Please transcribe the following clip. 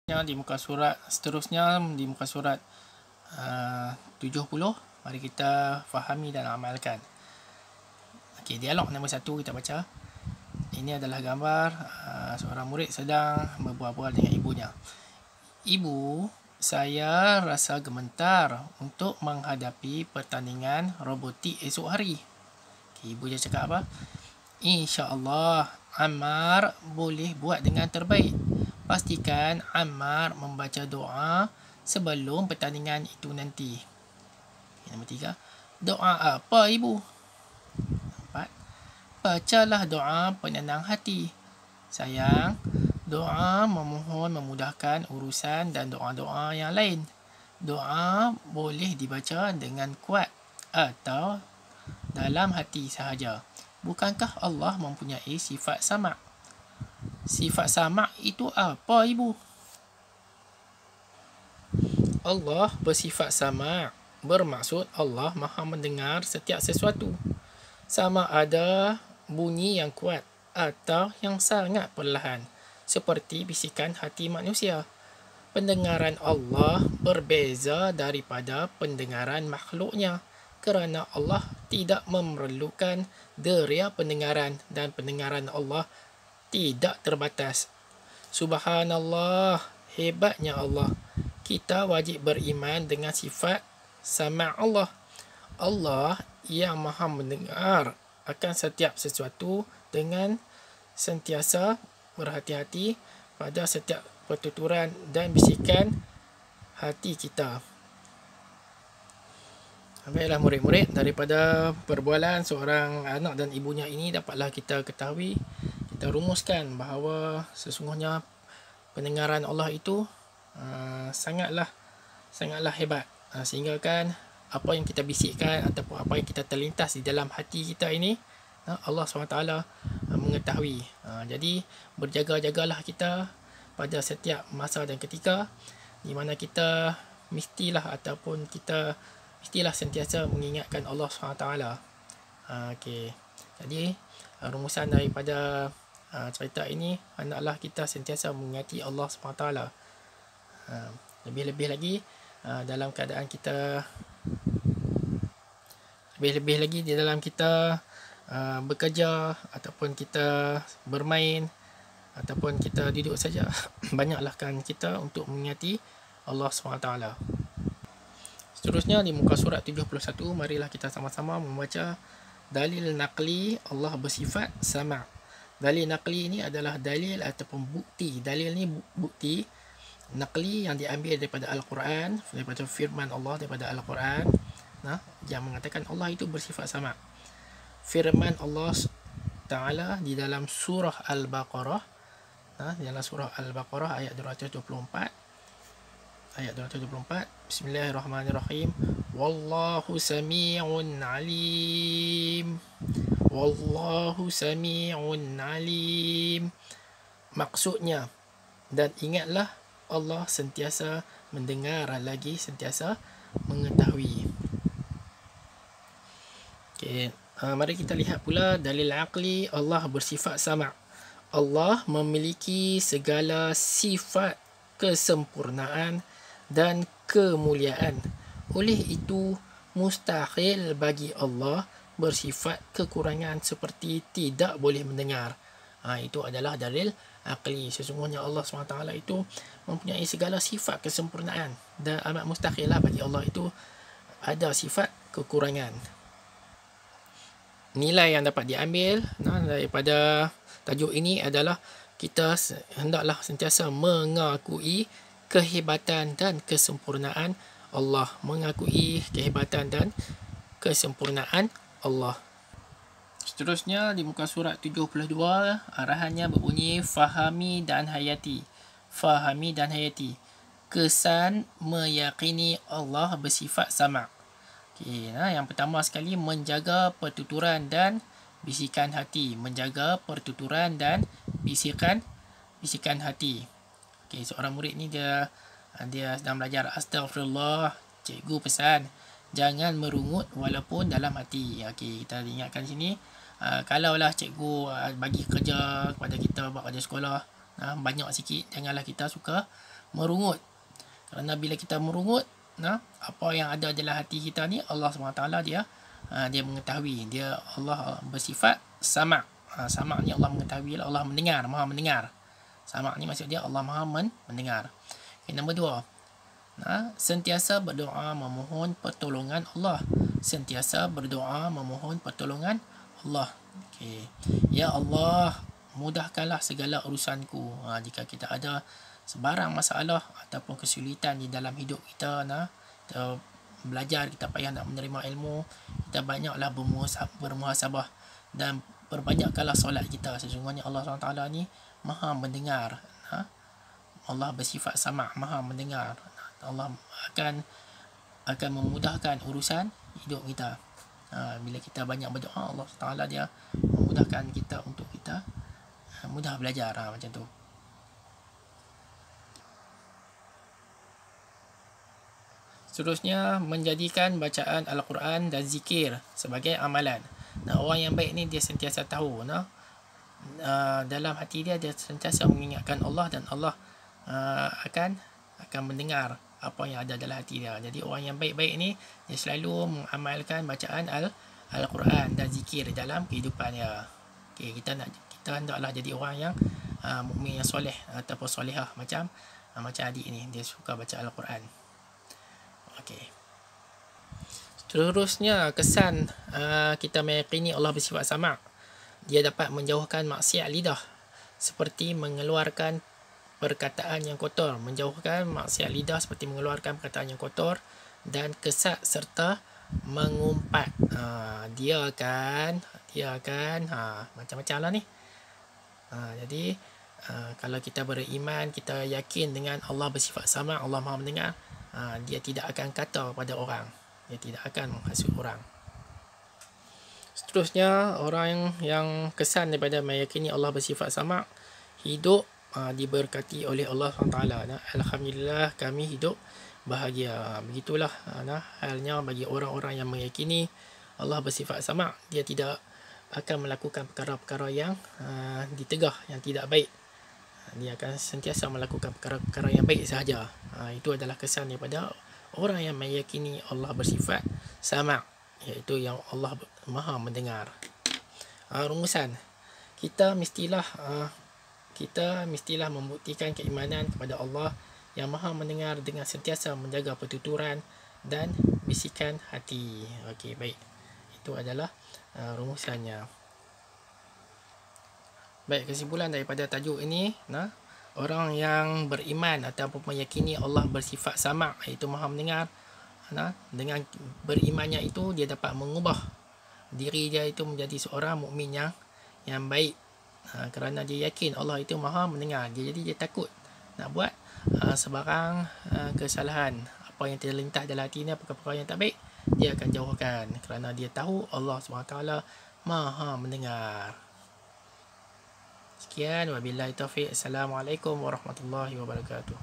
Di muka surat seterusnya, di muka surat 70, mari kita fahami dan amalkan. Okey, dialog nombor 1 kita baca. Ini adalah gambar seorang murid sedang berbual-bual dengan ibunya. Ibu, saya rasa gemetar untuk menghadapi pertandingan robotik esok hari. Okay, ibu dia cakap apa? InsyaAllah Ammar boleh buat dengan terbaik. Pastikan Ammar membaca doa sebelum pertandingan itu nanti. Okay, nombor 3. Doa apa ibu? 4. Bacalah doa penenang hati. Sayang, doa memohon memudahkan urusan dan doa-doa yang lain. Doa boleh dibaca dengan kuat atau dalam hati sahaja. Bukankah Allah mempunyai sifat sama'? Sifat sama' itu apa ibu? Allah bersifat sama'. Bermaksud Allah maha mendengar setiap sesuatu. Sama ada bunyi yang kuat atau yang sangat perlahan, seperti bisikan hati manusia. Pendengaran Allah berbeza daripada pendengaran makhluknya, kerana Allah tidak memerlukan deria pendengaran dan pendengaran Allah tidak terbatas. Subhanallah, hebatnya Allah. Kita wajib beriman dengan sifat sama' Allah. Allah yang maha mendengar akan setiap sesuatu dengan sentiasa berhati-hati pada setiap pertuturan dan bisikan hati kita. Baiklah murid-murid, daripada perbualan seorang anak dan ibunya ini dapatlah kita ketahui, kita rumuskan bahawa sesungguhnya pendengaran Allah itu sangatlah hebat, sehingga kan apa yang kita bisikkan ataupun apa yang kita terlintas di dalam hati kita ini, Allah SWT mengetahui. Jadi berjaga-jagalah kita pada setiap masa dan ketika, di mana kita mestilah sentiasa mengingatkan Allah SWT. Okey. Jadi rumusan daripada cerita ini, hendaklah kita sentiasa mengingati Allah SWT. Lebih-lebih lagi dalam keadaan kita di dalam kita bekerja ataupun kita bermain ataupun kita duduk saja, banyaklahkan kita untuk mengingati Allah SWT. Seterusnya di muka surat 71, marilah kita sama-sama membaca dalil naqli Allah bersifat sama'. Dalil naqli ini adalah dalil ataupun bukti. Dalil ni bukti. Naqli yang diambil daripada Al-Quran, daripada firman Allah daripada Al-Quran, yang mengatakan Allah itu bersifat sama'. Firman Allah Ta'ala di dalam surah Al-Baqarah, dalam surah Al-Baqarah ayat 224. Bismillahirrahmanirrahim. Wallahu sami'un alim. Wallahu sami'un alim. Maksudnya, dan ingatlah Allah sentiasa mendengar lagi sentiasa mengetahui. Okey, mari kita lihat pula dalil aqli Allah bersifat sama'. Allah memiliki segala sifat kesempurnaan dan kemuliaan. Oleh itu, mustahil bagi Allah bersifat kekurangan seperti tidak boleh mendengar. Itu adalah dalil akli. Sesungguhnya Allah SWT itu mempunyai segala sifat kesempurnaan, dan amat mustahil lah bagi Allah itu ada sifat kekurangan. Nilai yang dapat diambil daripada tajuk ini adalah kita hendaklah sentiasa mengakui kehebatan dan kesempurnaan Allah. Mengakui kehebatan dan kesempurnaan Allah. Seterusnya di muka surat 72, arahannya berbunyi fahami dan hayati. Fahami dan hayati. Kesan meyakini Allah bersifat sama'. Okay, yang pertama sekali, menjaga pertuturan dan bisikan hati. Menjaga pertuturan dan bisikan hati. Okay, seorang murid ni dia sedang belajar. Astaghfirullah, cikgu pesan jangan merungut walaupun dalam hati. Okay, kita ingatkan sini, kalaulah cikgu bagi kerja kepada kita buat kerja sekolah, banyak sikit, janganlah kita suka merungut. Kerana bila kita merungut, apa yang ada dalam hati kita ni, Allah SWT dia mengetahui. Allah bersifat sama'. Sama' ni Allah mengetahui, Allah mendengar, maha mendengar. Sama' ni maksud dia Allah maha mendengar. Okay, nombor 2. Sentiasa berdoa memohon pertolongan Allah. Sentiasa berdoa memohon pertolongan Allah. Okay. Ya Allah, mudahkanlah segala urusanku. Jika kita ada sebarang masalah ataupun kesulitan di dalam hidup kita, kita belajar, kita payah nak menerima ilmu, kita banyaklah bermuhasabah dan perbanyakkanlah solat kita. Sesungguhnya Allah SWT ni maha mendengar. Allah bersifat sama', maha mendengar. Allah akan memudahkan urusan hidup kita. Bila kita banyak berdoa, Allah Taala dia memudahkan kita untuk kita mudah belajar, macam tu. Seterusnya, menjadikan bacaan Al-Quran dan zikir sebagai amalan. Orang yang baik ni dia sentiasa tahu, dalam hati dia sentiasa mengingatkan Allah, dan Allah akan mendengar apa yang ada dalam hati dia. Jadi orang yang baik-baik ni dia selalu mengamalkan bacaan Al-Quran dan zikir dalam kehidupannya. Okay, kita hendaklah jadi orang yang mukmin yang soleh ataupun solehah, macam adik ni, dia suka baca Al-Quran. Okay. Seterusnya, kesan kita meyakini Allah bersifat sama'. Dia dapat menjauhkan maksiat lidah, seperti mengeluarkan perkataan yang kotor. Menjauhkan maksiat lidah seperti mengeluarkan perkataan yang kotor dan kesat serta mengumpat. Dia akan macam-macam lah ni. Jadi kalau kita beriman, kita yakin dengan Allah bersifat sama', Allah maha mendengar, dia tidak akan kata pada orang, dia tidak akan menghasut orang. Seterusnya, orang yang kesan daripada meyakini Allah bersifat sama', hidup diberkati oleh Allah SWT. Alhamdulillah, kami hidup bahagia. Begitulah halnya bagi orang-orang yang meyakini Allah bersifat sama'. Dia tidak akan melakukan perkara-perkara yang ditegah, yang tidak baik. Dia akan sentiasa melakukan perkara-perkara yang baik sahaja. Itu adalah kesan daripada orang yang meyakini Allah bersifat sama', iaitu yang Allah maha mendengar. Rumusan, kita mestilah membuktikan keimanan kepada Allah yang maha mendengar dengan sentiasa menjaga pertuturan dan bisikan hati. Okey, baik. Itu adalah rumusannya. Baik, kesimpulan daripada tajuk ini, orang yang beriman ataupun meyakini Allah bersifat sama', iaitu maha mendengar, dengan berimannya itu dia dapat mengubah diri dia itu menjadi seorang mukmin yang baik. Kerana dia yakin Allah itu maha mendengar, jadi dia takut nak buat sebarang kesalahan. Apa yang terlintas dalam hati ni, perkara-perkara yang tak baik, dia akan jauhkan, kerana dia tahu Allah SWT maha mendengar. Sekian, wabillahi taufiq. Assalamualaikum warahmatullahi wabarakatuh.